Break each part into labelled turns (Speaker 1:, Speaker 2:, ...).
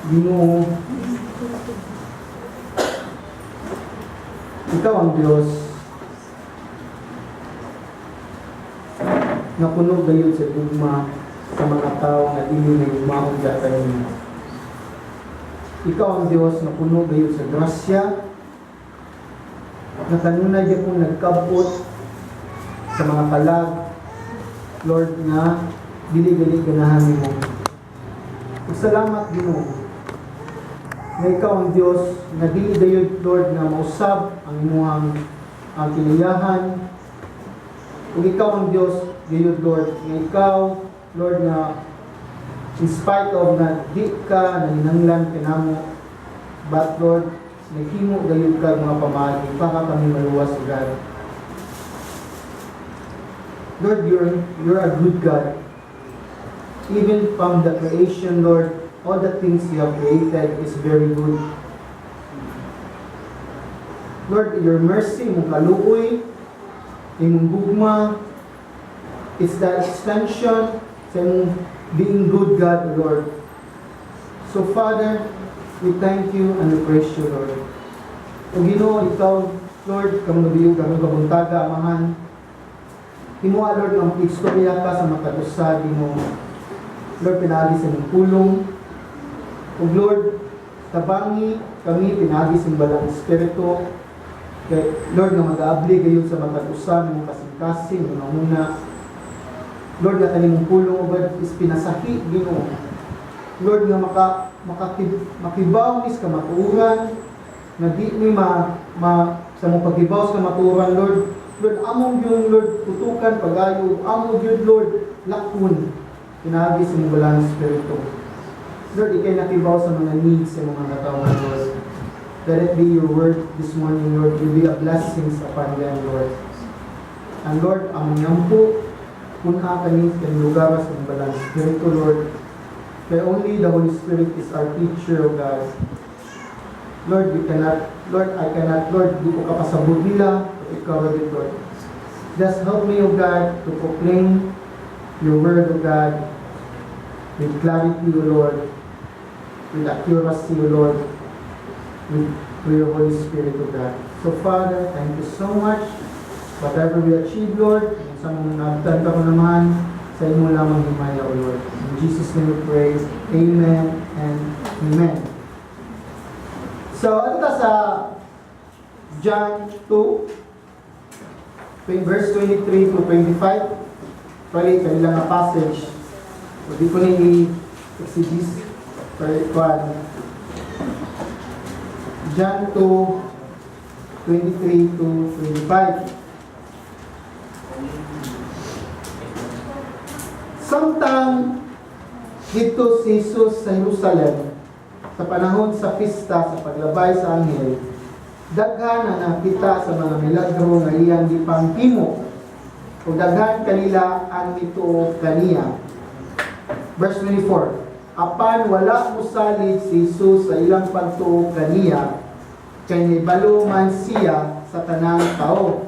Speaker 1: Ginoo, ikaw ang Diyos na puno gayud sa gugma sa mga tao na dili na yumaon datan niya. Ikaw ang Diyos na puno gayud sa grasya, na kanunay di kong nagkabot sa mga kalag, Lord, na dili-dili ganahan mo. Salamat Ginoo na ikaw ang Diyos na dili gayud, Lord, na mausab ang imuhang ang kinayahan. Kung ikaw ang Diyos gayud, Lord, na ikaw, Lord, na in spite of na di ka nahinanglan kinamo, but Lord, naghimo gayud ka mga pamagi para kami maluwas sa God. Lord, you're a good God. Even from the creation, Lord, all the things you have created is very good. Lord, your mercy, mong kaluoy, imong gugma, it's the extension sa imong being good God, Lord. So, Father, we thank you and we praise you, Lord. O Ginoo, ikaw, Lord, kamagabiyog, kamagabuntaga, amahan. Himuha, Lord, ang istorya ka sa makatusad mo. Lord, pinagi sa mong pulong. O Lord, tabangi kami, pinagi sa balang espiritu. Kaya, Lord, na mag-aabli kayo sa makatusad mong kasing-kasing, muna. Lord, na kanimong pulong, O God, is pinasahi, Ginoo. Lord, nga makibaw mis kamaturan, na di mi sa mong pagkibaw sa kamaturan, Lord. Lord, among yun, Lord, tutukan, pag-ayo, among yun, Lord, lakun, pinagi sa mong balang espiritu. Lord, ikay nakibaw sa mga needs sa mga katawan, Lord. Let it be your word this morning, Lord. Will be a blessing upon them, Lord. And Lord, ang nyampo, kuna kami sa lugar sa mong balang espiritu, Lord. Kaya only the Holy Spirit is our teacher, O God. Lord, I cannot, Lord, di ko kapasabot nila, but ikaw, Lord. Just help me, O God, to proclaim your word, O God, with clarity, O Lord, with accuracy, O Lord, with your Holy Spirit, O God. So, Father, thank you so much. Whatever we achieve, Lord, sa mga nagtanta ko naman, sa imo lamang himaya, O Lord. In Jesus' name we pray. Amen and Amen. So, ano ta sa John 2, verse 23 to 25? Pali, kanilang na passage. Hindi ko nang i-exegese. John 2, 23 to 25. Samtang dito si Jesus sa Jerusalem, sa panahon sa pista sa paglabay sa anghel, daghan na nakita sa mga milagro nga iyang gipangkimo, o daghan kanila ang nituo kaniya. Verse 24, apan wala mosalig si Jesus sa ilang pagtuo kaniya, kay nibalo man siya sa tanang tao.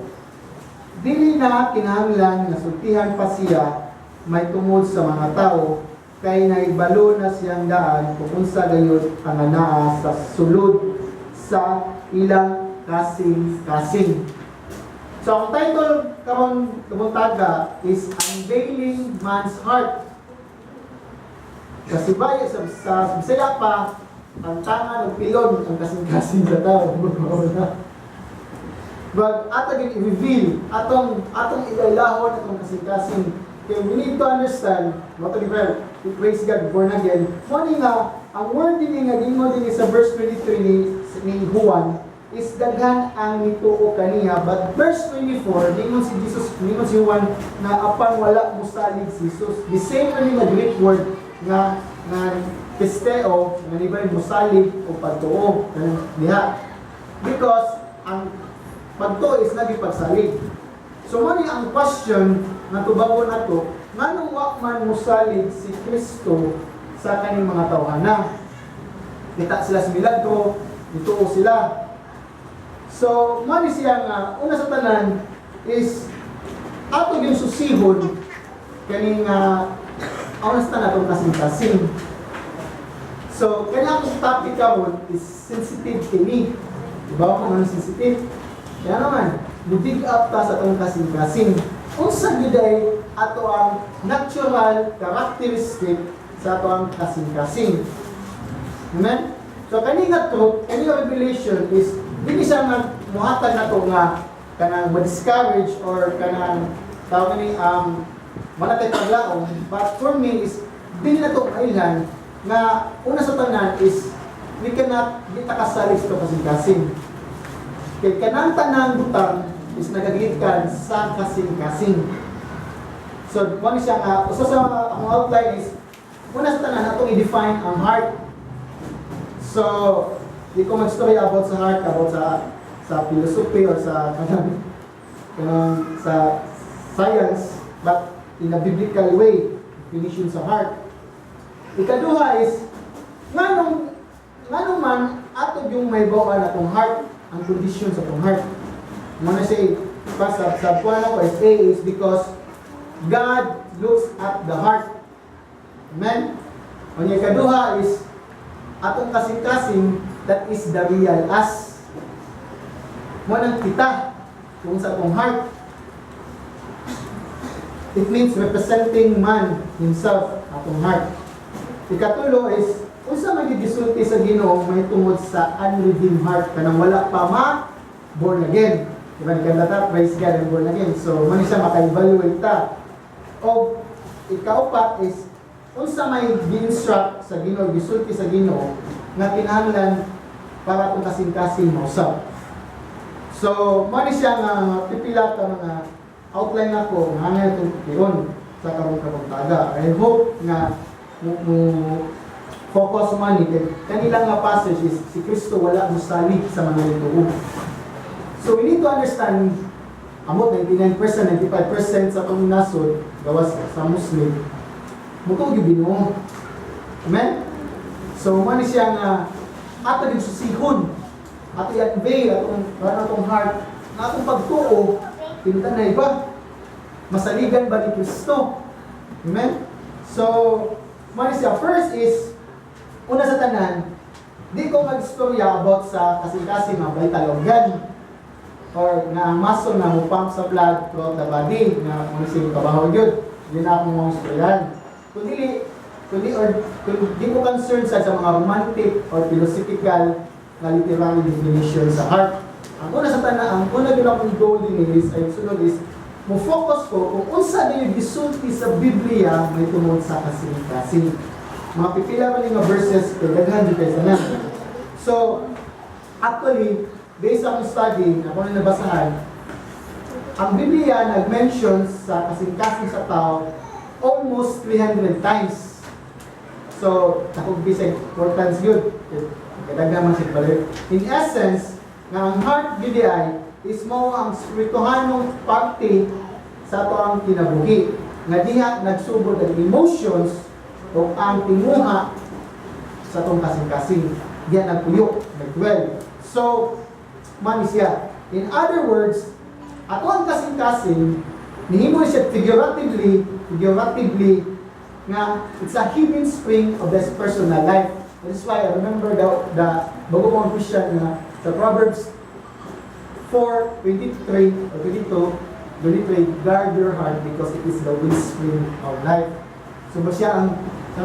Speaker 1: Dili na kinahanglan nga sultihan pa siya may tungod sa mga tao, kay naibalo na siyang daan kung unsa gayud ang anaa sa sulod sa ilang kasing-kasing. So ang title kamong taga is Unveiling Man's Heart. Kasi bayo sa Bisaya pa, ang tangan ng pilon ang kasing-kasing sa tao. But atong i-reveal, atong ilailahon atong kasing-kasing. Okay, we need to understand, not to develop, to praise God, born again. Muna nga, ang word din nga gingon din sa verse 23 ni Juan, is daghan ang nituo kaniya. But verse 24, gingon si Jesus, gingon si Juan, na apan wala mosalig si Jesus. The same rin nga Greek word nga pisteo, nga nibay mosalig o pagtuo. Diha. Because, ang pagtuo is nagipagsalig. So, muna ang question, nga tubagon nato, nganong wa man mosalig si Kristo sa kaning mga tawhana? Kita sila sa milagro, nituo sila. So, mani siya nga, una sa tanan is ato yung susihon kaning honest na natong kasing-kasing. So, kailangan kong topic karon is sensitive to me. Diba kung ano sensitive? Kaya naman, budig up ta sa itong kasing-kasing. Unsa giday ato ang natural characteristic sa ato ang kasing-kasing. Amen? So, kaninga to, kaninga revelation is, hindi siya muhatag na to nga kanang ma-discourage or kanang tawag ni manatay paglaong. But for me is, hindi na to kailan nga una sa tanan is we cannot di takasalig sa kasing-kasing. Kaya kanang tanang butang is nagagikan sa kasing-kasing. So, kung siya nga, usa sa akong outline is, una sa tanan atong i-define ang heart. So, di ko mag-story about sa heart, about sa philosophy or sa sa science, but in a biblical way, definition sa heart. Ikaduha is, nganong man ato yung may bawaan atong heart, ang condition sa atong heart. Muna say, sa puwan ako is A is because God looks at the heart. Amen? Ang ikaduha is, atong kasing-kasing, that is the real us. Munang kita, kung sa atong heart. It means representing man himself, atong heart. Ikatulo is, kung sa magigisulti sa Ginoo may tungod sa unredeemed heart, kanang wala pa born again. Diba, nagkandata, praise God and born again. So, man siya maka-evaluate ta. O, ikaupat is, kung sa may gi-instruct sa Ginoo, gisulti sa Ginoo, nga kinahanglan para itong kasing-kasing mausap. So, man siya nga pipila ka mga outline ako, nga nga itong piyon sa karong taga. I hope nga focus man kanilang nga passage is si Kristo wala musalig sa mga ituo. So we need to understand amot 99%, 95% sa atong nasod gawas sa Muslim mutuo gyud Ginoo. Amen. So man siya nga ato gyud susihon, ato i-unveil atong heart, nga atong pagtuo pintanay ba masaligan ba ni Kristo. Amen. So man siya first is una sa tanan, di ko mag-istorya about sa kasing-kasing mga vital organ or nga ang muscle na mupump sa blood throughout the body na kung sino kabahaw yun. Hindi na akong mga istoryahan. Kung di ko concerned sa mga romantic or philosophical na literary definition sa heart. Ang una sa tanan, ang una yun akong goal din is, ay sunod is, mo-focus ko kung unsa din yung gisulti sa Biblia may tungod sa kasing-kasing. Mga pipila pa nga verses kay daghan di kay sanan. So, actually, based on study na kung nabasahan, ang Biblia nag-mention sa kasing-kasing sa tao almost 300 times. So, akong bisay 4 times yun. Kadaghan man siya balik. In essence, nga ang heart BDI is mo ang spirituhanong parte sa ato ang kinabuhi. Nga diha nagsubod ang emotions o ang tinguha sa itong kasing-kasing. Diyan nagpuyo, nag-dwell. So, man siya. In other words, ato ang kasing-kasing, nihimo siya figuratively, nga it's a hidden spring of this personal life. That is why I remember the bago kong Christian na sa Proverbs 4:23 or 22, guard your heart because it is the wellspring of life. So ba siya ang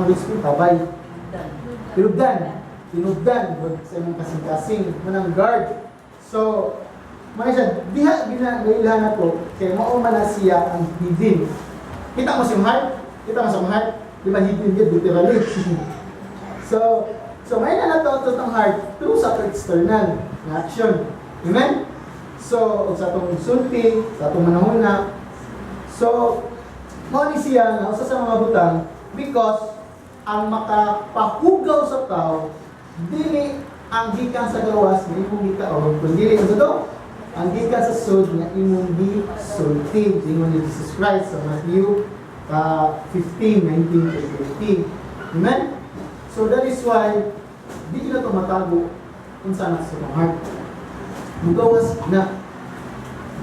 Speaker 1: wellspring? Tabay. Tinugdan sa imong kasing-kasing, manang guard. So, may siya, diha ginailahan na to, kaya mauman na siya ang hidden. Kita mo siyang heart? Kita mo siyang heart? Di ba hidden yun, literally? So may na natutot ang heart through sa external na action. Amen? So, sa itong sulti, sa itong manahuna. So, mauni siya na usa sa mga butang because ang makapahugaw sa tao, dili ang gikan sa gawas na imong gikaon, kundi ang to, ang gikan sa sud nga imong gisulti, ingon ni Jesus Christ sa Matthew 15:19-20. Amen? So that is why di na to matago kung saan sa itong heart. Mugawas na.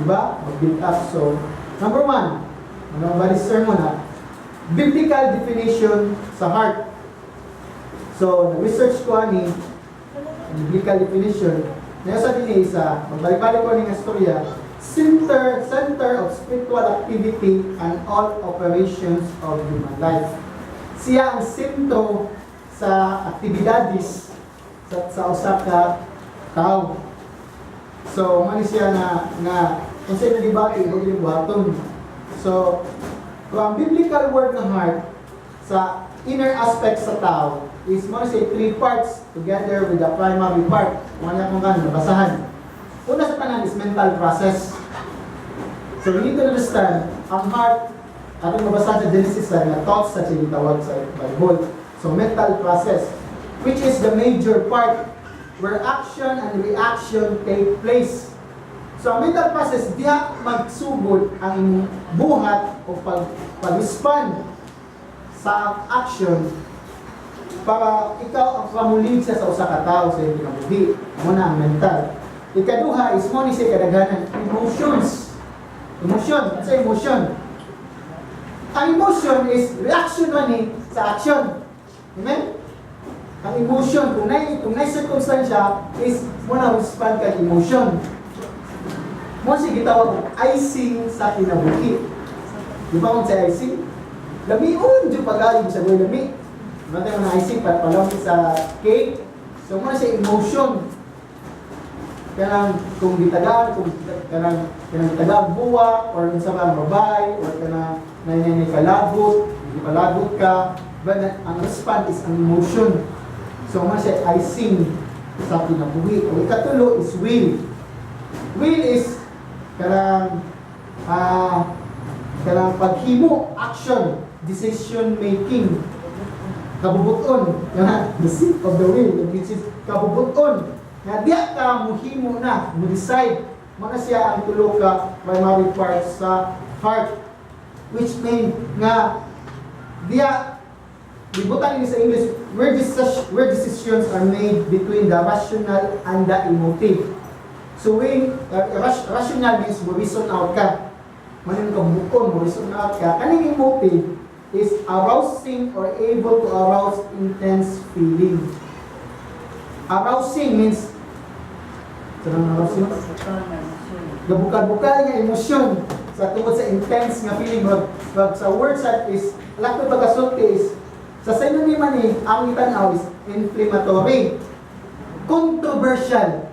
Speaker 1: Diba? Mag-build up. So, number 1, ano ba this sermon ha? Biblical definition sa heart. So, nag-research ko ani biblical definition. Ngayon sa din isa, magbalik-balik ko ng istorya, center of spiritual activity and all operations of human life. Siya ang sentro sa aktibidades sa usa ka tao. So, mali siya na kung sa'yo nalibati, huwag yung buhaton. So, kung ang biblical word ng heart sa inner aspect sa tao is mo say 3 parts together with the primary part. Kung ano kung gano'n, nabasahan. Una sa tanan is mental process. So, we need to understand, ang heart, atong mabasahan sa Genesis na thoughts sa tinitawag sa Bible. So, mental process, which is the major part where action and reaction take place. So, ang mental process, diya magsugod ang buhat o pag-respond sa action para ikaw ang kamulig sa usa ka tao sa iyong kinabuhi. Muna ang mental. Ikaduha is mo ni sa kadaghanan emotions. Emotion. Ano sa emotion? Ang emotion is reaction ni sa action. Amen? Ang emotion, kung na circumstansya, is muna respond ka emotion. Mo siya gitawag icing sa kinabuhi. Di ba kung sa icing? Lamiun, di pag-aling sa gawin lami. Matay mo na icing, palami sa cake. So muna siya emotion. Kanang kung gitagaan, kung kanang gitagaan buwa, or kung sa mga babay, or kanang nanay kalabot, hindi palabot ka. But ang respond is ang emotion. So muna siya icing sa kinabuhi. O ikatulo is will. Will is kanang paghimo, action, decision making, kabubuton, the seat of the will, which is kabubuton, na diya ka muhimo na, mo-decide, mo na siya ang tulo ka primary parts sa heart, which mean nga diya, libutan ini sa English, where decisions are made between the rational and the emotive. So when rational means mo reason out ka. Manin ka bukon, mo reason out ka. Kaning emotive is arousing or able to arouse intense feeling. Arousing means arousing? Gabukal-bukal nga emosyon sa tungkol sa intense nga feeling. Wag sa word set is lakto pagkasulti is sa synonym ni ang itanaw is inflammatory, controversial.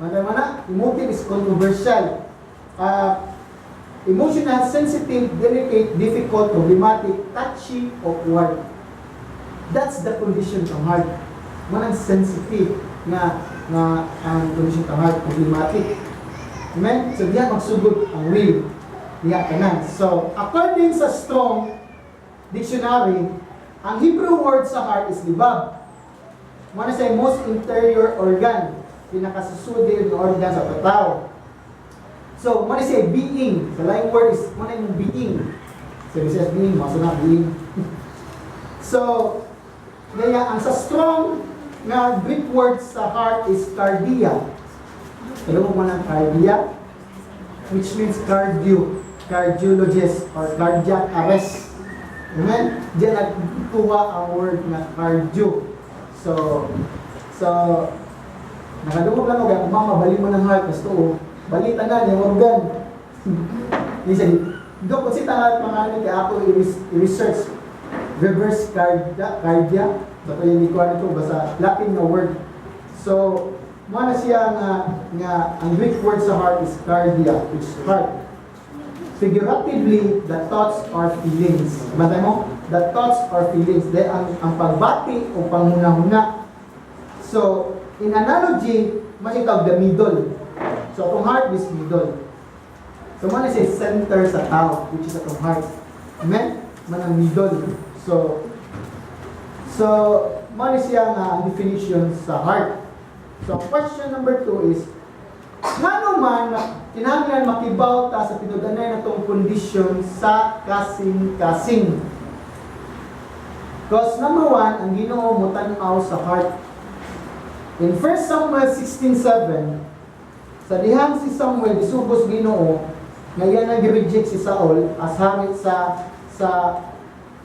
Speaker 1: Mana emotive is controversial, emotional, sensitive, delicate, difficult, problematic, touchy, awkward. That's the condition ng heart. Manang sensitive na ang condition ng heart, problematic. Amen? So diyan magsugod ang will. Diyan kanan. So according sa Strong Dictionary, ang Hebrew word sa heart is libab. Mana say most interior organ, pinakasusudin ng organ sa tao. So, what is say being? The line word is what yung being. So, this is being, maso na being. So, kaya ang sa Strong na Greek word sa heart is cardia. Alam mo ng cardia? Which means cardiologist or cardiac arrest. Amen? Diyan nagkuha ang word na cardio. So, nakadungog lang ako, kung mabali mo ng heart, gusto balitan na yung organ. Listen, doon kung si tangat mga ano, kaya ako i-research reverse cardia. Bato yung ikuha nito, basta Latin na word. So, mana siya nga ang Greek word sa heart is cardia, which is heart. Figuratively, the thoughts are feelings. Batay mo? The thoughts are feelings. Dahil ang pagbati o panghuna-huna. So, in analogy, makitawag the middle. So, itong heart is middle. So, mana siya center sa tao, which is itong heart. Amen? Manang middle. So, mana siya nga definition sa heart. So, question number 2 is, ngano man, kinahanglan makibaw ta sa pinudanay na itong kondisyon sa kasing-kasing. Because number 1, ang Ginoo mo tanaw sa heart. In 1 Samuel 16:7, sa dihang si Samuel isubos Ginoo nga yan nag-reject si Saul as hari sa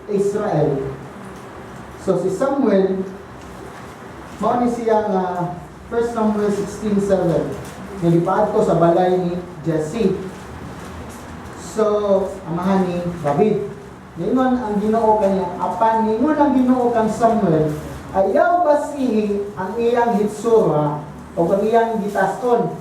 Speaker 1: Israel. So si Samuel, mao ni siya nga 1 Samuel 16:7. Nilipaad ko sa balay ni Jesse. So, amahan ni David. Ningon ang Ginoo kanya, apan ningon ang Ginoo kang Samuel, ayaw basihi ang iyang hitsura o ang iyang gitason.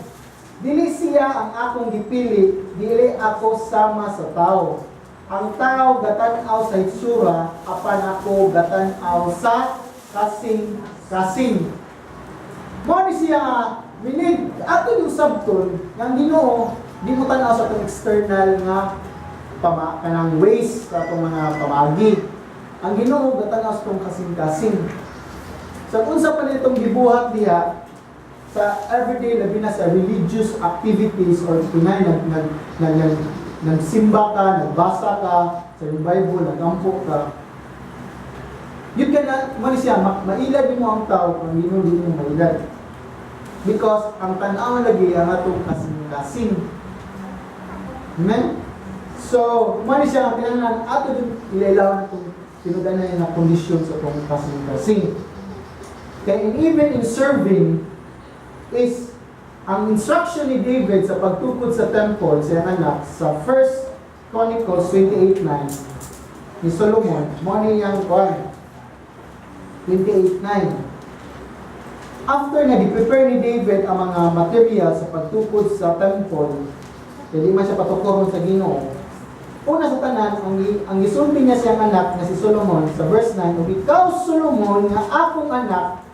Speaker 1: Dili siya ang akong gipili, dili ako sama sa tao. Ang tao gatan-aw sa hitsura, apan ako gatan-aw sa kasing. Mo ni siya minid ato yung sabton ng Ginoo, di mo tanaw sa itong external nga kanang ways sa itong mga pamagi. Ang Ginoo gatanaw sa itong kasing-kasing. So kung sa panitong gibuhat diha sa everyday labi na sa religious activities or tunay nagsimba ka, nagbasa ka sa yung Bible, nagampo ka, you cannot, mali siya, mailad mo ang tao kung hindi mo mailad. Because ang tanaw lagi ang atong kasing-kasing. Amen? So, mali siya, ang tinangan, ato din ilailaw na itong tinuganan na kondisyon sa itong kasing-kasing. Kaya even in serving, is ang instruction ni David sa pagtukod sa temple sa anak sa 1 Chronicles 28:9 ni Solomon, mo niyang 28:9. After na di-prepare ni David ang mga material sa pagtukod sa temple, hindi man siya patukoron sa Ginoo. Una sa tanan, ang gisulti niya siyang anak na si Solomon sa verse 9, "Ug ikaw Solomon nga akong anak,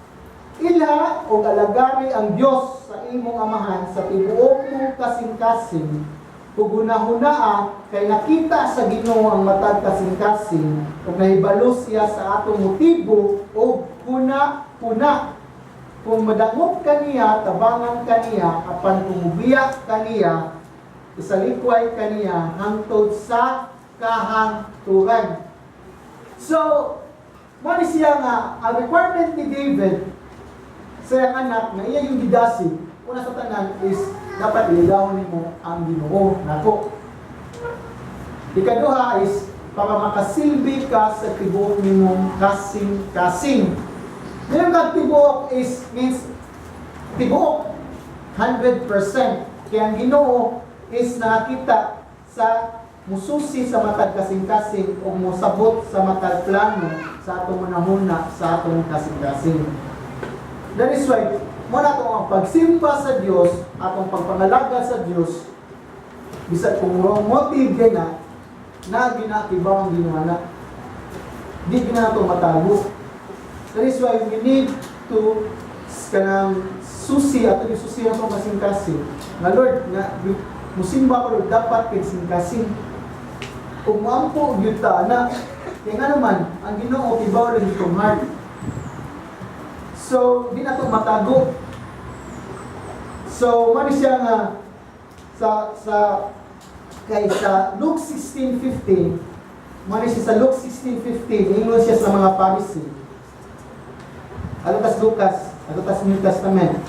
Speaker 1: ila o alagari ang Dios sa imong amahan sa tibuok mo kasing-kasing, ug hunahunaa kay nakita sa Ginoo ang matag kasing-kasing, ug nahibalo siya sa atong motibo ug huna-huna. Kung madangop kaniya, tabangan kaniya, apan kumubiya kaniya, isalikway kaniya hangtod sa kahangturan." So, mo ni siya nga ang requirement ni David sa iyang anak na iya yung gidasi, una sa tanan is dapat ilawon nimo ang Ginoo nako. Ikaduha is para makasilbi ka sa tibuok nimong kasing-kasing. Ngayon kag tibuok is means tibuok 100%. Kaya ang Ginoo is nakita sa mususi sa matag kasing-kasing o musabot sa matag plano sa atong manahuna sa atong kasing-kasing. That is why, muna itong ang pagsimba sa Diyos at ang pagpangalaga sa Diyos, bisag kung wrong motive din na ginakibaw ang ginawa na. Di na ito matago. That is why we need to kanang susi at yung susi ang kasing-kasing. Na Lord, musimba ko Lord, dapat kasing-kasing. Kung maampo, yuta na. Kaya nga naman, ang Ginoo kibaw lang itong heart. So, di na ito matago. So, mali siya nga sa Luke 16:15, mali siya sa Luke 16:15, ingon siya sa mga Pharisee. Alutas Lucas, alutas New Testament.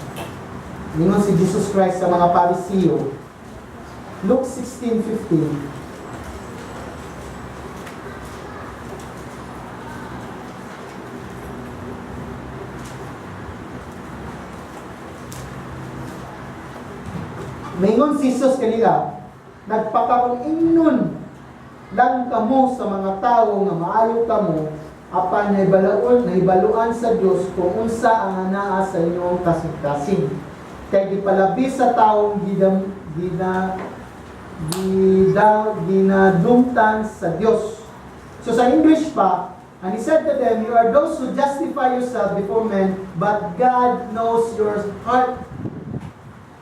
Speaker 1: Ingon si Jesus Christ sa mga Pharisee. Luke 16:15. Maingon si Jesus kanila, nagpakaon-ingnon lang kamo sa mga tao nga maayo kamo, apan nahibaluan sa Dios kung unsa ang anaa sa inyong kasing-kasing. Kay gipalabi sa taong ginadumtan sa Dios. So sa English pa, and he said to them, "You are those who justify yourself before men, but God knows your heart."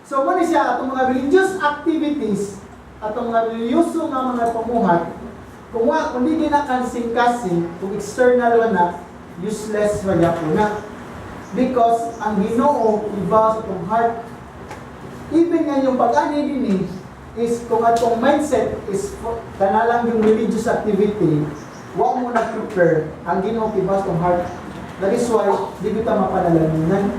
Speaker 1: So, muna siya, atong mga religious activities, atong mga religyoso nga mga pamuhat, kung hindi kinakansing-kasing, kung external na, useless wala po na. Because, ang Ginoo, iba sa itong heart. Even nga yung pag-ani din is, kung atong mindset is, kanalang yung religious activity, huwag mo na-prepare, ang Ginoo, iba sa itong heart. That is why, di kita mapanalamunan.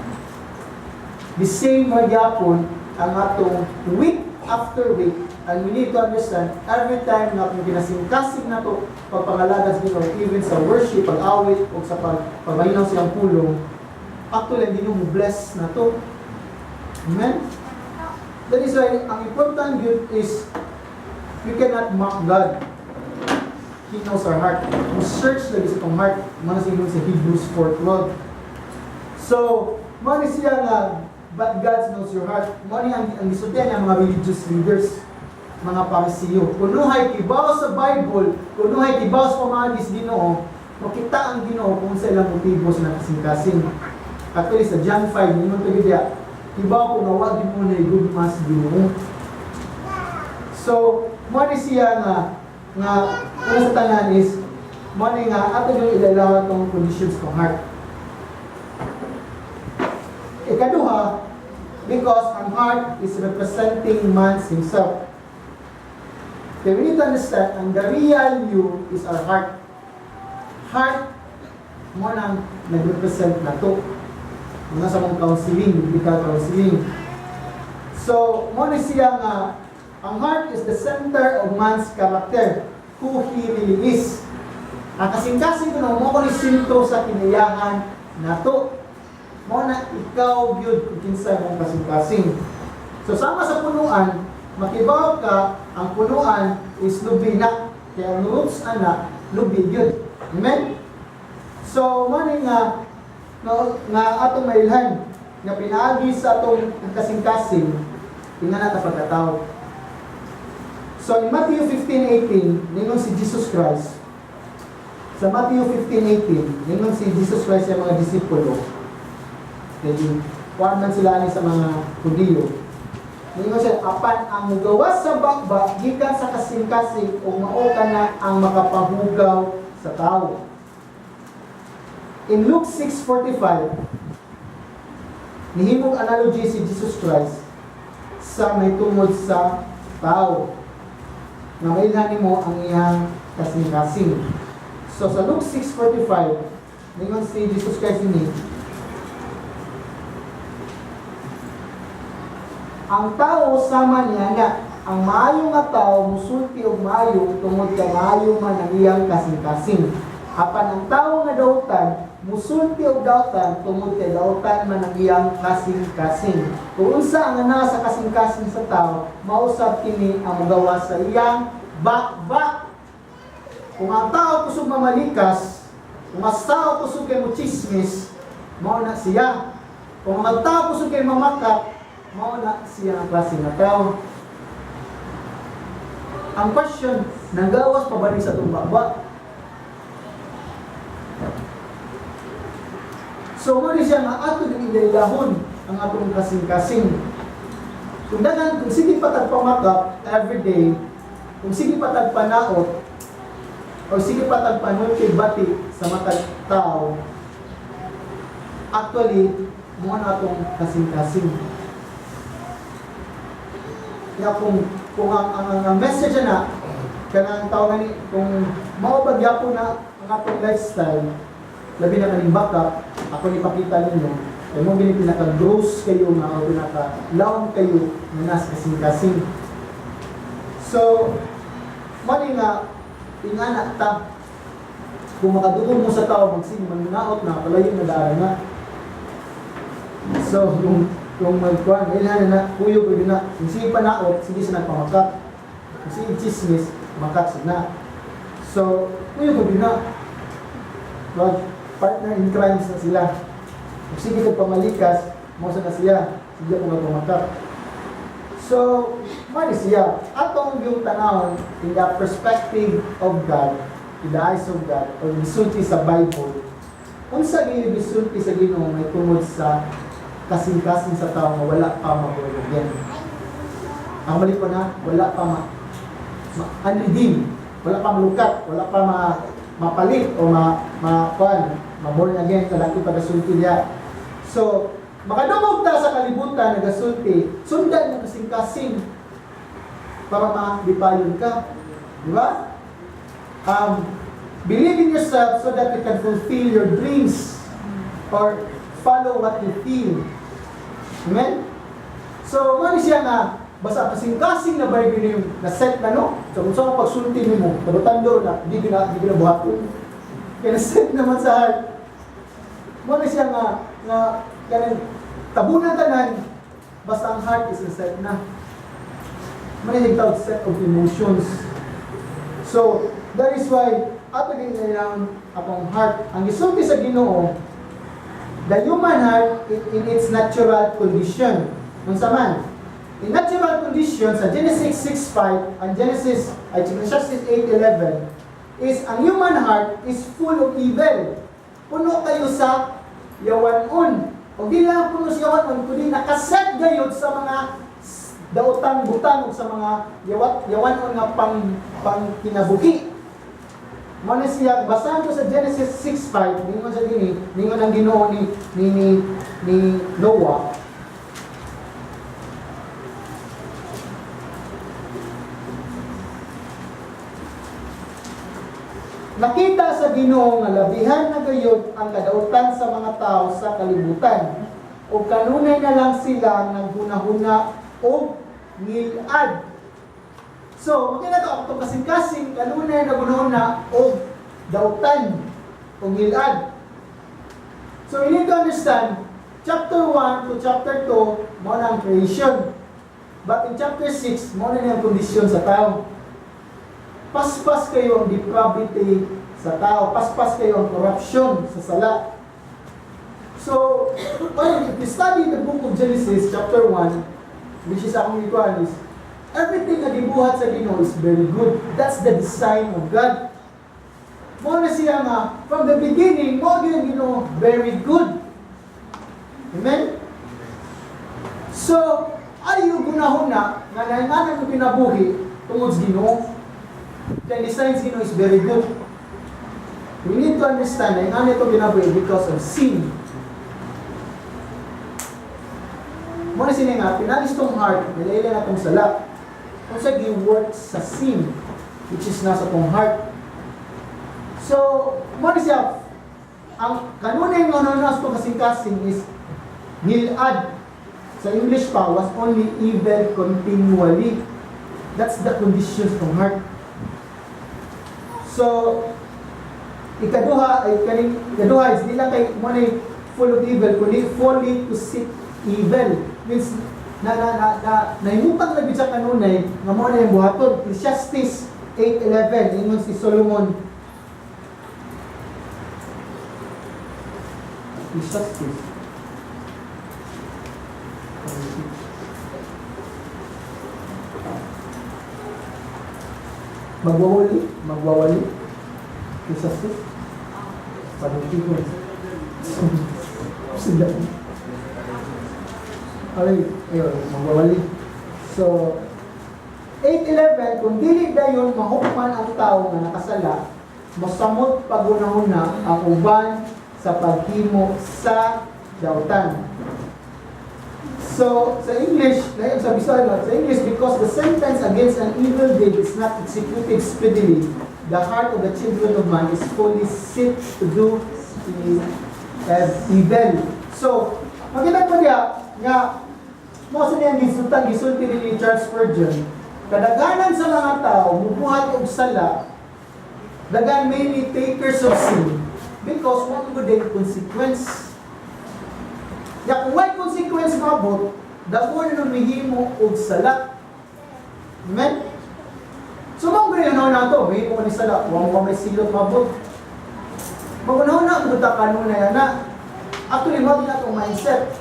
Speaker 1: The same magyapon, ang atong week after week And we need to understand, every time na kung kinasingkasing na to, pagpangalagas dito, even sa worship, pag-awit, o sa pagpabayinaw silang pulong, actually, hindi nyo bless na to. Amen? That is why, ang important yun is, we cannot mock God. He knows our heart. We search lagi sa itong heart. Mga sinuwi sa Hebrews 4:12. So, mani siya nga, but God knows your heart. Mani ang gisultihan niya mga religious leaders, mga parisiyo. Kunuhay kibaw sa Bible, kunuhay kibaw sa pamagis Ginoo, makita ang Ginoo kung sa ilang motibo sa nakasing-kasing. Actually, sa John 5, ningon to gidya, kibaw ko na wag din mo na good mas Ginoo. So, mani siya nga una sa tanan is mani nga ato yung ilalaw tong conditions ng heart. Ikaduha, because ang heart is representing man's himself. Okay, we need to understand, ang the real you is our heart. Heart, mo nang nag-represent na to. Mga sa mong counseling, biblical counseling. So, mo na siya nga, ang heart is the center of man's character, who he really is. Ang kasing-kasing ko mo ko ni sinto sa kinayahan na to. Mo na ikaw yun kung kinsay mong kasing-kasing. So sama sa punuan, makibaw ka, ang punuan is lubi na. Kaya ang roots anak, lubi yun. Amen? So, mo nga, nga atong mailhan, nga pinaagi sa atong kasing-kasing, tingnan natin pagkatawag. So in Matthew 15:18, ningon si Jesus Christ. Sa Matthew 15:18, ningon si Jesus Christ sa mga disipulo. Then, kuwan man sila ni sa mga Hudiyo. Ningon siya, apan ang mugawas sa bakba, gikan sa kasing-kasing, o mao ka na ang makapahugaw sa tao. In Luke 6:45, nihimog analogy si Jesus Christ sa may tungod sa tao. Na mailhan mo ang iyang kasing-kasing. So sa Luke 6:45, ningon si Jesus Christ ini, ang tao sama niya nga, ang maayo nga tao musulti og maayo tungod kay maayo man ang iyang kasing-kasing. Apan ang tao nga dautan musulti og dautan tungod kay dautan man ang iyang kasing-kasing. Kung unsa ang ana sa kasing-kasing sa tao, mausab kini ang magawa sa iyang bakbak. Kung ang tao kusog mamalikas, kung ang tao kusog kay mo chismis, mao na siya. Kung ang tao kusog kay mamakat, mao na siya ang klase na tao. Ang question, nagawas pa ba sa itong bakbak? So, mali siya nga ato din ilahon ang atong kasing-kasing. Kung sige pa tagpamakap everyday, kung sige pa tagpanaot, o sige pa tagpanulti-bati sa matag tao, actually, mo na atong kasing-kasing. Kaya kung ang message na, kanang tao nga ni, kung maubagya po na ang atong lifestyle, labi na kaning backup, ako ipakita ninyo, ay mo gini pinaka-gross kayo nga o pinaka-laon kayo na nasa kasing-kasing. So, mali nga, ingana ta, kung makadugong mo sa tao, magsige, mananaot na, palayo na daan na. So, kung magkuhan, ilan na, kuyo ko na, kung sige panaot, sige siya nagpamakat. Kung sige chismis, makat siya na. So, kuyo ko na, partner in crimes na sila. Kung sige ka pamalikas, mausa na siya, sige ko magpamakat. So, mali siya. Atong yung tanawon in the perspective of God, in the eyes of God, o bisulti sa Bible, kung sa gini bisulti sa Ginoo may tungod sa kasing-kasing sa tao nga wala pa mahulogyan. Ang mali ko na, wala pa unredeemed, wala pa malukat, wala pa mapalit o ma-born again, kalaki pa kasulti niya. So, makadumog ta sa kalibutan, nagasulti, sundan mo kasing-kasing para ma-dipayon ka. Di ba? Believe in yourself so that you can fulfill your dreams or follow what you feel. Amen? So, mali siya nga, basta kasing-kasing na ba yung na-set na no? So kung saan pagsulti mo, tabutando na, di buhat ko. Kaya na-set naman sa heart. Muna siya nga ganun, tabunan tanan, basta ang heart is na-set na. May tawag set of emotions. So, that is why, ato din nilang akong heart. Ang gisulti sa Ginoo, the human heart in its natural condition. Kung saman, in natural condition, sa Genesis 6:5 and Genesis 8:11, is ang human heart is full of evil. Puno kayo sa yawanon. O di lang puno sa yawanon, kundi nakaset gayod sa mga daotang-butang sa mga yawanon nga pang kinabuhi. Muna siya, basahan ko sa Genesis 6:5, ningon sa dini, ningon ang Ginoo ni Noah. Nakita sa Ginoo nga labihan na gayud ang kadautan sa mga tao sa kalibutan. O kanunay na lang sila naghuna-huna o ngilad. So, magkita ito, ang kasing-kasing kanunay na gunahuna o dautan o ngilad. So, you need to understand, chapter 1 to chapter 2, mo na ang creation. But in chapter 6, mo na yung kondisyon sa tao. Paspas kayo ang depravity sa tao. Paspas kayo ang corruption sa sala. So, if you study the book of Genesis, chapter 1, which is akong ikuan, is everything na gibuhat sa Ginoo is very good. That's the design of God. Mo na siya nga, from the beginning, mo yung Ginoo, very good. Amen? So, ayaw gunahuna, nga nainganan mo pinabuhi, tungod sa Ginoo. The design sa Ginoo is very good. We need to understand na nainganan ito pinabuhi because of sin. Mo na siya nga, pinalis tong heart, nilaila na tong sala. Kung sa gi-work sa sin, which is nasa tong heart. So, mo na siya, ang kanunay nga nanas tong kasing-kasing is ngilad. Sa English pa, was only evil continually. That's the conditions ng heart. So, ikaduha is nila kay mo na full of evil, kundi fully to seek evil. Means, naimutang na sa kanunay, nga mo na yung buhaton. Ecclesiastes 8:11, ingon si Solomon. Ecclesiastes. Magwawali. Ecclesiastes. Pag-ibig. Sila. Ayun, magwawali. So, 8:11, kung dili dayon mahukman ang tao nga nakasala, masamot pagunahuna ang uban sa paghimo sa dautan. So, sa English, sa English, because the sentence against an evil deed is not executed speedily, the heart of the children of man is fully set to do evil. So, makita po niya, nga, mo sa niyang gisulti ni Charles Spurgeon, kadaganan sa mga tao, mubuhat og sala, dagan mainly takers of sin, because what would the consequence? Ya kung may consequence mabot, dako na mihimo og sala. Amen? So, mong gano'n na ito, mihimo ka ni sala, huwag mo may silot mabot. Magunaw na, buta ka nung na actually, mabot na itong mindset.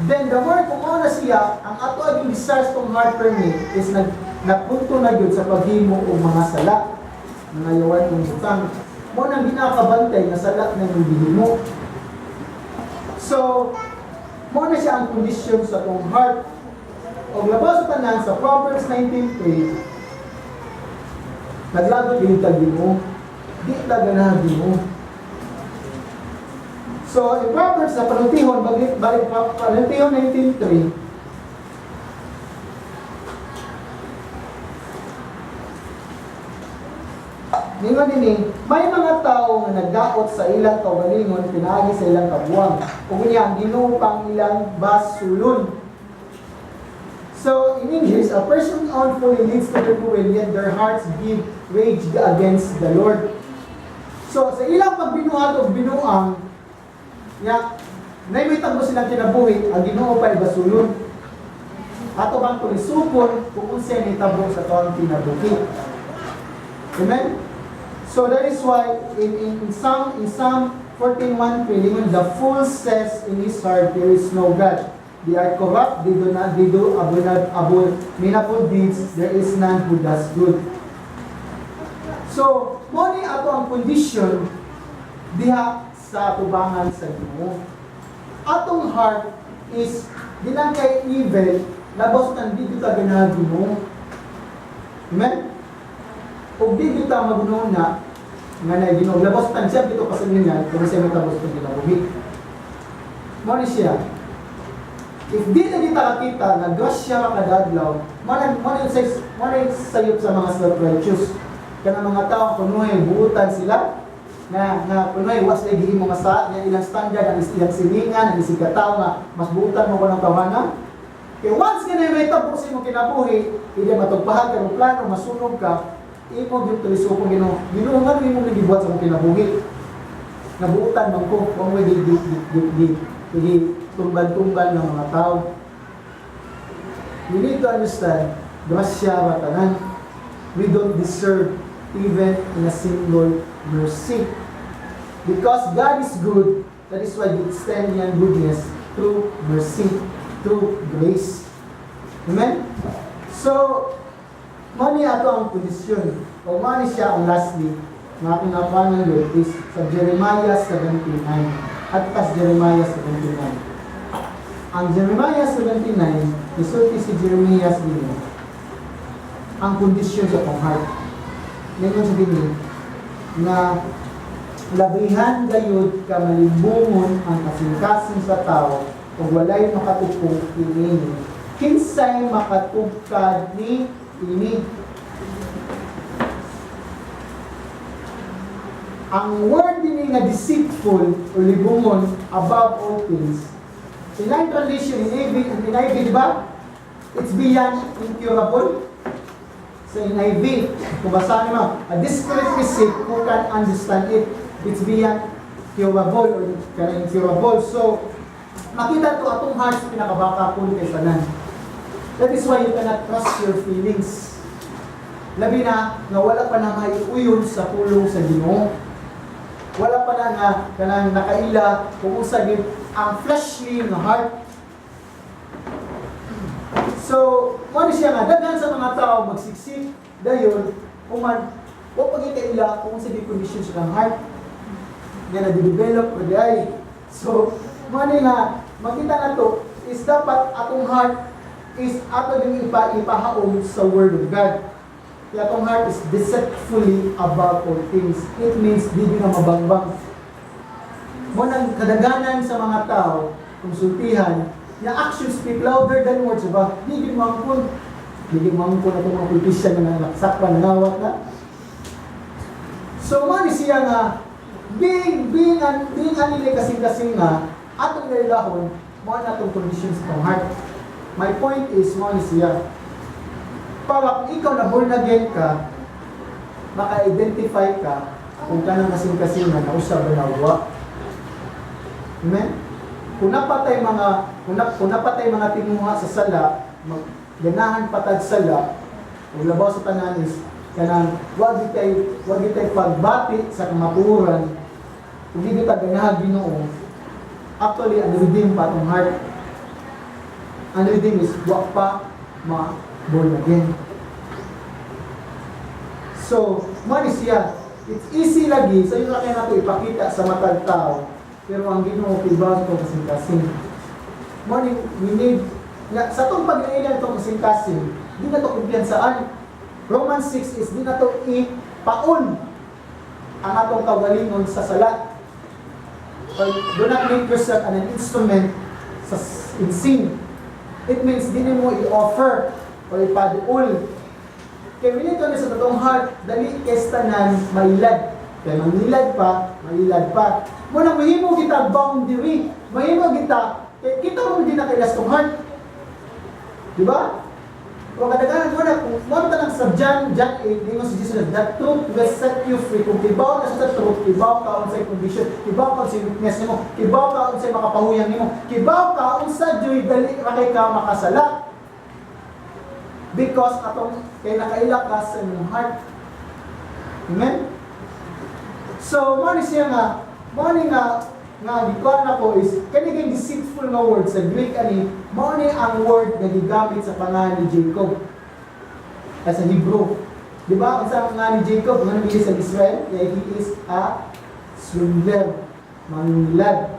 Speaker 1: Then, the more kung na siya, ang ato aging desires kong heart permit is nagpunto na yun sa paghimo o mga sala, mga yawan ng butang. Mo nang ginakabantay na sala na yung bihimo. So, mo na siya ang kondisyon sa itong heart. O labas sa tanan sa Proverbs 19:8, naglagot yung tagi mo, di taganagi mo. So, in Proverbs sa Panutihon, balik Panutihon 19:3, ningon din may mga tao nga nagdaot sa ilang kaugalingon, pinaagi sa ilang kabuwang. Kung niya, ang ginupang ilang basulon. So, in English, a person fully leads to the ruin, yet their hearts give rage against the Lord. So, sa ilang pagbinuhat o binuang, naimitan mo silang kinabuhi, ang Ginoo pa'y basulon. Ato bang tulisupon, kung unsay may tabo sa toang kinabuhi. Amen? So, that is why, in Psalm 14:1, the fool says in his heart, there is no God. They are corrupt, they do abominable deeds, there is none who does good. So, moni ato ang condition diha sa atubangan sa Ginoo. Atong heart is dinang kay evil, labos nang di kita ganahan Ginoo. Amen? O di kita magunaw na nga na Ginoo, labos tan siya dito pasalingan kung siya matabos kung ginabuhi. Moni siya. If di na kita kakita na grasya makadadlaw, manay sayop sa mga self-righteous. Kana mga tao kunoy buutan sila na kunoy was lay gihimo nga sa ilang standard ang ilang silingan, ang isig tao nga mas buutan mo kanang tawanan. Kaya once ka na may tapos mo kinabuhi, hindi matugpahan ka ng plano, masunog ka, imo gyud tulisukon Ginoo. Ginoo nga mo gibuhat sa mong kinabuhi. Nabuutan man ko kung may di tumban-tumban ng mga tao. You need to understand, grasya ratanan. We don't deserve even in a single mercy. Because God is good, that is why we extend His goodness through mercy, through grace. Amen? So, mani ato ang kondisyon. O mani siya ang lastly, na aking napangan is sa Jeremiah 79. At pas Jeremiah 79. Ang Jeremiah 79, isulti si Jeremiah din ang kondisyon sa pang heart. Ngayon sa din na labihan gayud ka malimbungon ang kasing-kasing sa tao kung walay makatupong ini. Kinsay makatupkad ni ini. Ang word din nga deceitful o libungon above all things. In our tradition, in NIV, di ba? It's beyond incurable. So in NIV, kung basahin mo, a discreet receipt, who can understand it? It's beyond curable or incurable. So, makita to atong hearts pinakabaka po kay sanan. That is why you cannot trust your feelings. Labi na wala pa na maiuyon sa pulong sa Ginoo. Wala pa na nga kanang nakaila kung usa din ang fleshly na heart. So, ano siya nga, daghan sa mga tao magsiksik, dayon, kung man, o pagkikaila kung sa di condition sa kang heart, nga na-develop o di ay. So, ano nga, makita na to, is dapat atong heart is ato din ipahaom sa Word of God. Kaya atong heart is deceitfully above all things. It means, di na mabangbang. Munang kadaganan sa mga tao, konsultihan, na actions speak louder than words, diba? Hindi mangkon na itong mga politisyan na nagsakpan, nangawat na. So, mani siya nga, being anili kasing-kasing nga, atong nilahon, mo na itong conditions ng heart. My point is, mani siya, para kung ikaw na born again ka, maka-identify ka kung ka nang kasing-kasing na nausap na nawa. Amen? Kung napatay mga tinguha sa sala, ganahan patag sala, kung labaw sa tanan is, kanang wag itay pagbati sa kamaturan, kung hindi kita ganahan Ginoo, actually, ang redeem pa itong heart. Ang redeem is, wag pa born again. So, mali siya. It's easy lagi, sa iyo na kaya nato ipakita sa matag tao, pero ang Ginoo kibaw ko kasing-kasing. Mali, we need, sa itong pag-iilan itong kasing-kasing, di na ito kumpiyansaan. Romans 6 is, di na ito ipaon ang atong kagalingon sa salat. Do not make yourself an instrument in sin. It means, di mo i-offer o ipaduol. Kaya minito na sa totoong heart, dali kestanan mailad. Kaya manilad pa. Muna mahimo kita boundary. Mahimo kita, kita mo din na kailas tong heart. Diba? O kadaganan mo na, kung mo lang sa John 8, di mo si Jesus, that truth will set you free. Kung kibaw na sa truth, kibaw ka unsay condition, kibaw ka unsay weakness nimo, kibaw ka unsay makapahuyang nimo, kibaw ka unsa joy dali ra kay ka makasala. Because atong kay nakaila ka sa imong heart. Amen? So, mo ni siya nga, mo ni nga gikuan ako is kaniging deceitful nga word sa Greek ani mao ni ang word nga gigamit sa pangalan ni Jacob sa Hebrew. Di ba? Unsa ang pangalan ni Jacob nga nabili sa Israel? He is a swindler, manglad.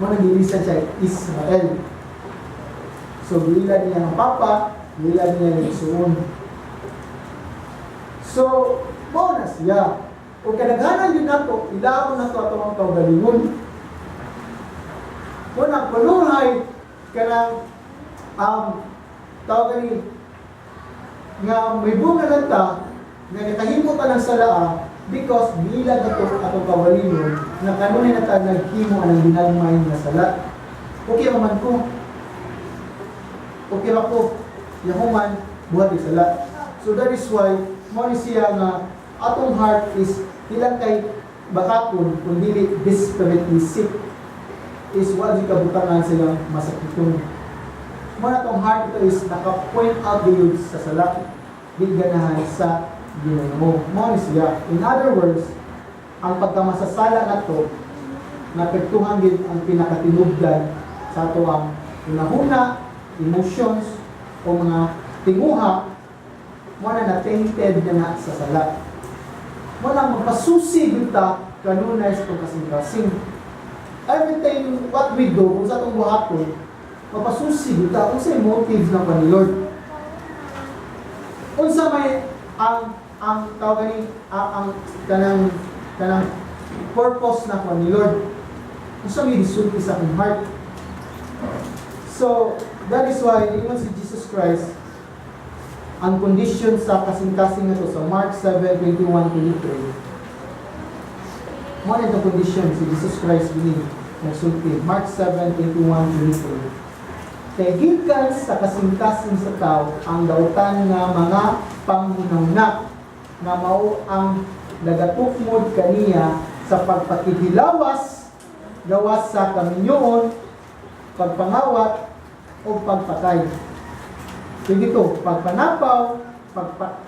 Speaker 1: Mo nagilisan siya Israel. So gilad niya ang papa, gilad niya ang suon. So, mo na siya. Kung kadaghanan yun nato, ilawon na ito atong kaugalingon. Kung nagpanuhay ka ng tawag nga may bunga lang ta, nga nakahimo ka ng salaa, because bilang atong kaugalingon, na kanunay na ta naghimo ang ginagmay nga sala. Okay man ko. Okay ako. Yahuman, buhat yung sala. So that is why, mo ni siya nga, atong heart is ilang kay bakapon kung dili desperately sick is wala kabutangan silang masakitong. Muna atong heart ito is naka-point out the sa salaki ganahan sa Ginoo. Mo ni siya. In other words, ang pagkamasasala nato napektuhan gid ang pinakatinubdan sa ato ang hunahuna, emotions o mga tinguha mo na tainted na sa sala. Wala magpasusi kita kanunay sa pagkasing-kasing. Everything what we do, kung sa itong buhaton, mapasusi kita kung sa motives ng Lord. Kung sa may ang tawag ni ang kanang purpose na ni Lord. Kung sa may resulti sa akong heart. So, that is why ingon si Jesus Christ ang condition sa kasing-kasing na ito sa Mark 7:21-23. Mo na itong condition si Jesus Christ bilin nagsulti. Mark 7:21-23. Kay gikan sa kasing-kasing sa tao ang dautan nga mga pangunahuna nga mao ang nagatukmod kaniya sa pagpakihilawas gawas sa kaminyoon, pagpangawat o pagpatay. So dito, pagpanapaw,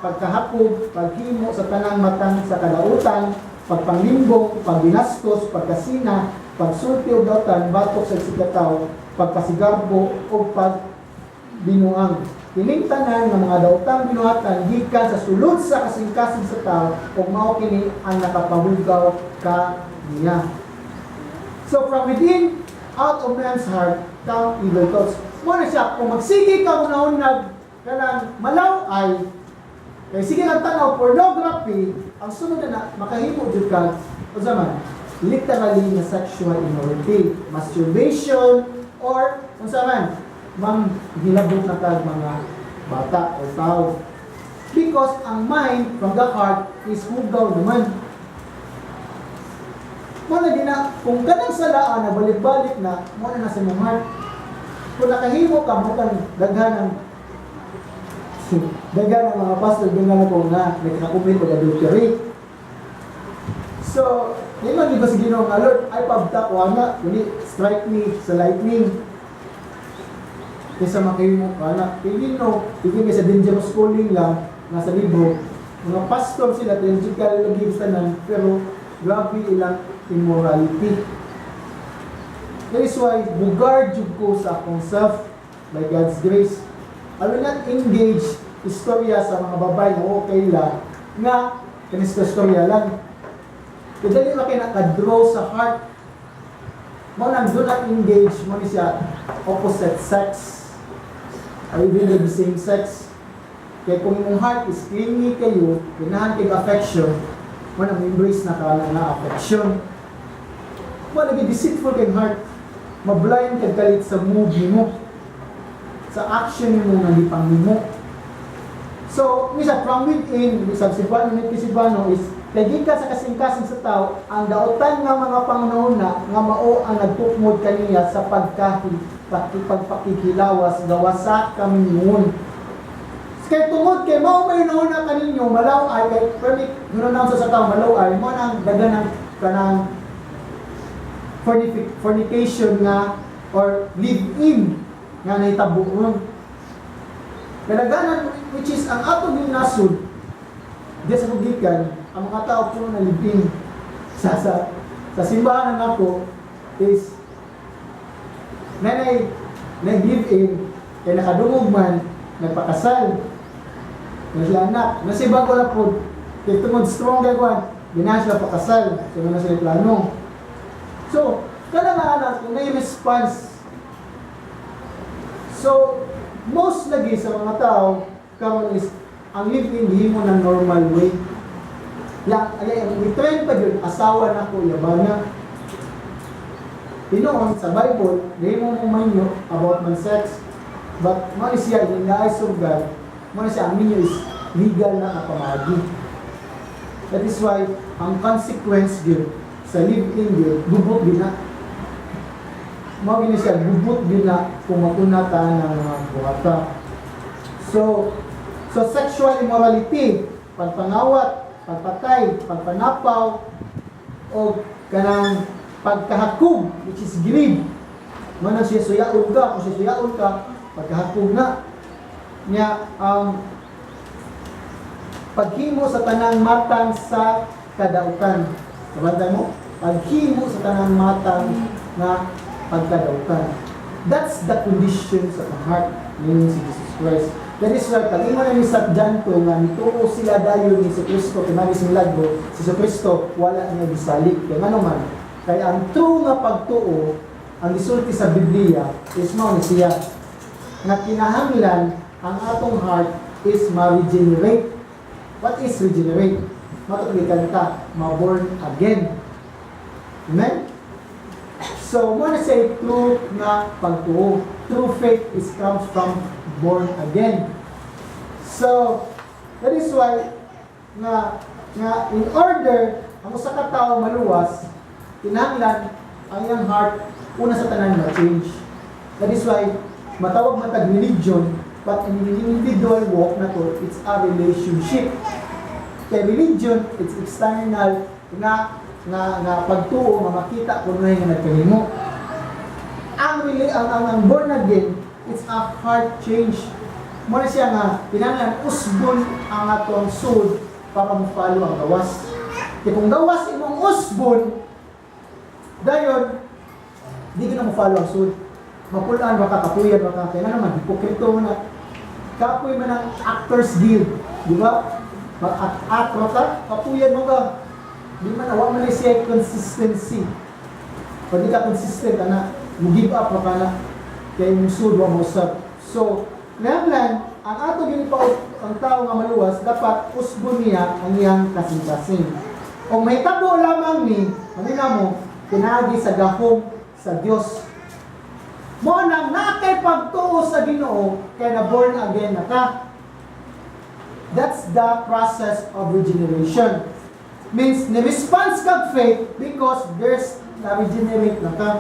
Speaker 1: pagkahapog, paghimo sa tanang matang sa kadautan, pagpanglimbong, pagbinastos, pagkasina, pagsulti o dautan, batok sa sikataw, pagpasigarbo o pagbinuang. Kining tanan ng mga dautang binuhatan gikan sa sulod sa kasing-kasing sa tao ug mao kini ang nakapahugaw ka niya. So from within, out of man's heart, come evil thoughts. Muna siya, kung magsige ka unahon kanang malaw ay, kaya sige ang tanaw, pornography, ang sunod na makahimo jud ka, o zaman, literally na sexual immorality, masturbation, or, kung saan man, hilabot na kag mga bata o tao. Because ang mind from the heart is hugaw naman. Muna din na, kung kanang salaan na balik-balik na, muna na sa mong heart. Kung nakahimo ka, mukhang daghan ng mga pastor, daghan ko na nagkakumit o adultery. So, yun lang iba sa Ginoo nga, Lord, ay pabtak ko na, strike me sa lightning. Kaysa makahimo ka na, hindi no, hindi sa dangerous calling lang, nasa libro, mga pastor sila, theological lagi pero grabe ilang immorality. That is why, bugard jud ko sa akong self by God's grace. I will not engage istorya sa mga babae na okay lang, nga, kanista istorya lang. Kaya dali na kinaka-draw sa heart. Mo nang do not engage, mo ni siya opposite sex. Or even the same sex. Kaya kung yung heart is clingy kayo, kinahan kayo affection, mo nang embrace na ka na affection. Mo naging deceitful kayong heart. Mablind kag kalit sa mood mo, sa action mo nga gipang mo. So, misa from within, subsequent ni Kisibano is lagi ka sa kasing-kasing sa tao, ang dautan nga mga pangunahuna nga mao ang nagtukmod kaniya sa pagpakikilawas gawa sa kamingon. Kaya tungod kay mao may nauna kaninyo malaw ay kay permit ganoon sa tao malaw ay mo nang daga ng kanang fornication nga or live-in nga nahitabo ron. Kadaghanan which is ang ato yung nasud diya sa publikan ang mga tao puno na live-in sa simbahan nako is nanay nag-live-in kaya nakadungog man nagpakasal nasa anak nasa iba ko na po kaya tungod strong kay Juan ginahan sila pakasal so na sila plano so kada nga anak kung may response so most lagi sa mga tao karon is ang live-in himo ng normal way yang ay ang trend pa yun asawa na ko yabana Pinoon sa Bible himo mo manyo about man sex but mo siya in the eyes of God mo siya ang minyo is legal na kapamagi. That is why ang consequence gyud sa live-in gyud gubot gyud na mo gini siya gubot gyud na kung matunata ng mga buhata. So sexual immorality, pagpangawat, pagpatay, pagpanapaw o kanang pagkahakog which is greed. Mo na siya suyaon ka, kung siya suyaon ka pagkahakog na niya paghimo sa tanang matang sa kadautan. Sabanda mo? Paghimo sa tanang matang na pagkadautan. That's the conditions of the heart ni si Jesus Christ. That is why pag imo na ni sa Janto nga nituo sila dayon ni si Kristo kinami si milagro, si Kristo wala niya bisalik. Kaya ano man, kaya ang true nga pagtuo ang gisulti sa Biblia is mao ni siya nga kinahanglan ang atong heart is ma-regenerate. What is regenerate? Matutulikan ka, ma-born again. Amen? So, mo na say true nga pagtuo. True faith is comes from born again. So, that is why nga in order ang usa ka tawo maluwas, kinahanglan ang iyang heart una sa tanan ma-change. That is why matawag man tag religion, but in the individual walk na to, it's a relationship. Kaya religion, it's external nga pagtuo nga makita kung ano yung nagkahimo. Ang born again, it's a heart change. Muna siya nga, pinangan usbon ang atong soul para mo-follow ang gawas. Kaya kung gawas imong usbon, dayon, di ka na mo-follow ang soul. Mapulaan baka kapuyan baka kaya na naman hipokrito mo na kapoy man ang actors guild, di ba? Mag-actor ka, kapuyan mo ka. Di man awa man siya consistency. Pag di ka consistent ka na, give up ka na kaya yung sudwa mo sa. So, nanglan ang ato ginipaot ang tao nga maluwas dapat usbon niya ang iyang kasing-kasing. O may tabo lamang ni, manina mo, pinagi sa gahom sa Dios. Mo nang nakay pagtuo sa Ginoo kay na born again na ka. That's the process of regeneration. Means ni-response kag faith because there's na-regenerate na ka.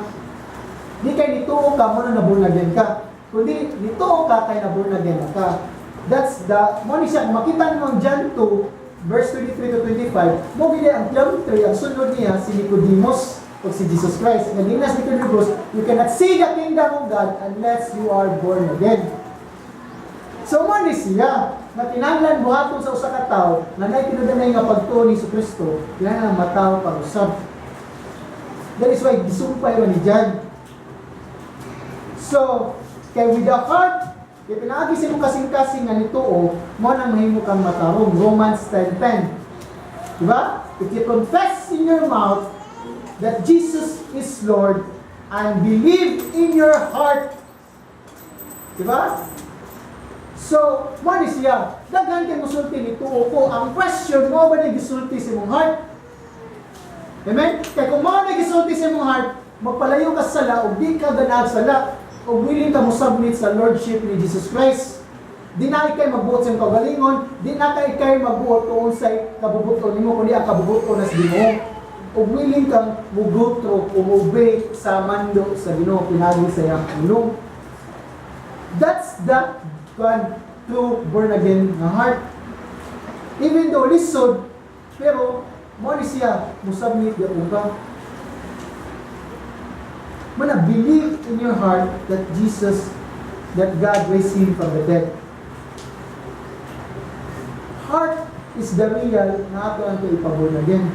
Speaker 1: Di kay nituo ka mo na born again ka. Kundi nituo ka kay na born again na ka. That's the mo ni siya makita mo ang John 2 verse 23 to 25. Mo gid ang John 3 ang sunod niya si Nicodemus o si Jesus Christ. Nagdinas ni Nicodemus, you cannot see the kingdom of God unless you are born again. So mo ni siya na kinahanglan buhaton sa usa ka tawo na nay tinudanay nga pagtuo ni Kristo, kinahanglan mataw pag-usab. That is why gisumpay ra ni John. So, kay with the heart, kay pinaagi sa imong kasing-kasing nga nituo, mo nang mahimo kang matarong. Romans 10:10. Diba? If you confess in your mouth that Jesus is Lord and believe in your heart. Diba? So, mo ni siya, daghan kay musulti ni tuo ko. Ang question mo ba na gisulti sa imong heart? Amen? Kaya kung mo na gisulti sa imong heart, magpalayo ka sa sala o di ka ganag sala o willing ka mo submit sa Lordship ni Jesus Christ. Di na ikay magbuot sa kagalingon, di na ikay magbuot kung unsay kabubuton nimo kundi ang kabubuton nas Ginoo. O willing kang mugutro o obey sa mando sa Ginoo pinagi sa iyang ulong. That's the true born again nga heart. Even though lisod, pero mo ni siya musabnit ya uga. Mana believe in your heart that that God raised him from the dead. Heart is the real na ato ang ipa-born again.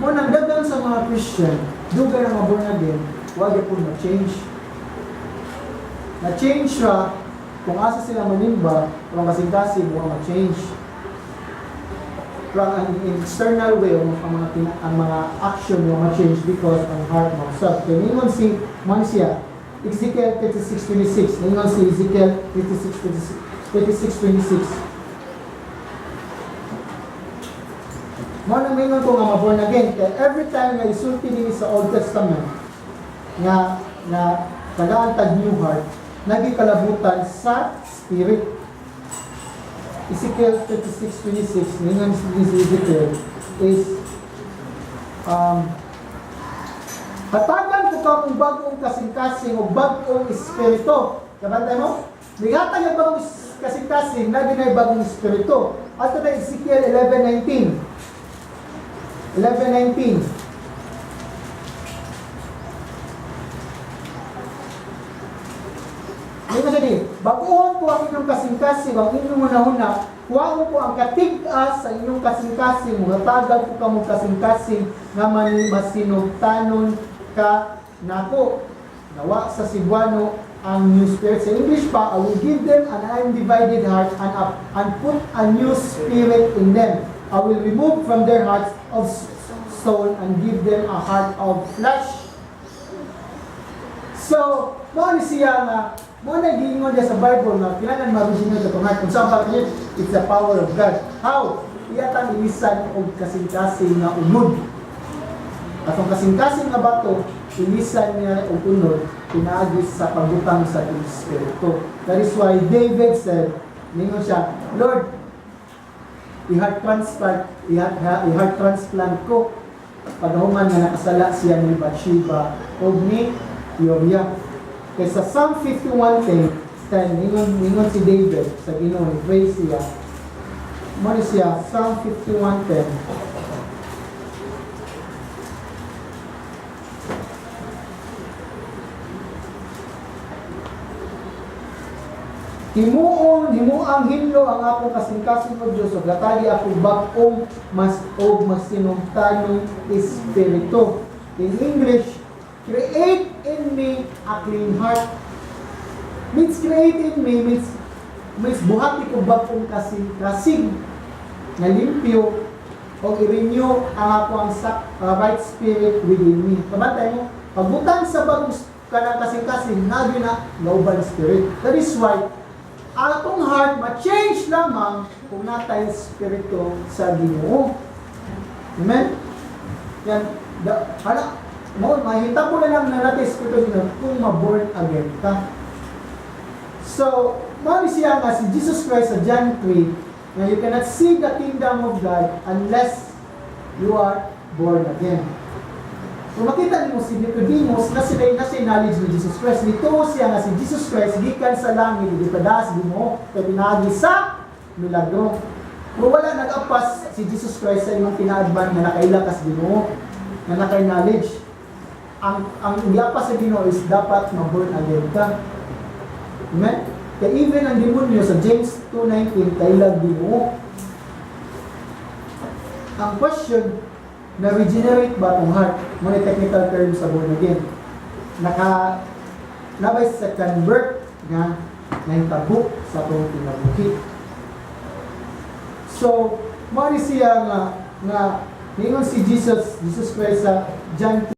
Speaker 1: Mo nang dagan sa mga Christian, dugay nga born again, wag po ma-change. Na-change siya kung asa sila manimba, kung kasing-kasing mo ma-change. From an external way, ang mga action mo ma-change because ang heart mo. So, kaya si Mansia, Ezekiel 36:26. Ningon si Ezekiel 36:26. Mo nang mingon ko nga ma-born again. Kaya every time nga isulti din sa Old Testament nga tagaan new heart, nagikalabutan sa spirit. Ezekiel 36:26, ningon si Ezekiel is hatagan ko ka kung bagong kasing-kasing o bagong espiritu. Kabantay mo? Lihatag yung bagong kasing-kasing na ginay bagong espiritu. At ito na Ezekiel 11:19. 11:19. Ngayon na din, baguhon po ang inyong kasing-kasing, ang inyong una-una, huwag po ang katig-as sa inyong kasing-kasing, hatagan po ka mong kasing-kasing na masinugtanon ka nako. Nawa sa Cebuano ang new spirit. Sa English pa, I will give them an undivided heart and put a new spirit in them. I will remove from their hearts of stone and give them a heart of flesh. So, mo ni siya nga, mo na giingon niya sa Bible na kailangan marusin niyo itong heart. Kung saan pa kayo, it's the power of God. How? Iyatang ilisan o kasing-kasing na unod. At ang kasing-kasing na bato, ilisan niya o unod, pinagis sa pagbutang sa Espiritu. That is why David said, ningon siya, Lord, i-heart transplant ko. Paghuman na nakasala siya ni Bathsheba o ni Uriah. Kaya sa Psalm 51:10, ningon si David sa Ginoo, praise siya. Mano siya, Psalm 51:10. Himuang hinlo ang akong kasing-kasing o Diyos, o gatali ako bagong masinungtanong espiritu. In English, create in me a clean heart. Means create in me, means buhati ko bagong kasing-kasing na limpyo o i-renew ang akong right spirit within me. Kabantay mo, pagbutang sa bagong kanang kasing-kasing, nabi na lauban spirit. That is why, atong heart ma-change lamang kung natay spirito sa Ginoo. Amen? Yan, mahita po na lang na natay spirito sa Ginoo kung ma-born again ka. So, mali siya nga si Jesus Christ sa John 3 na you cannot see the kingdom of God unless you are born again. Kung makita niyo si Nicodemus na sila knowledge ni Jesus Christ, nito siya nga si Jesus Christ gikan sa langit, gipadas Ginoo kay pinagi sa milagro. Kung wala nag-apas si Jesus Christ sa imong pinaadman na nakailakas Ginoo, na naka-knowledge, ang giapas sa Ginoo is dapat ma-born again ka. Amen? Kaya even ang demonyo sa James 2:19 kailag Ginoo. Ang question, na-regenerate ba itong heart? Muna technical term sa born again. Nabay sa convert nga nahitabo sa itong pinabuhi. So, mali siya nga ningon si Jesus Christ sa John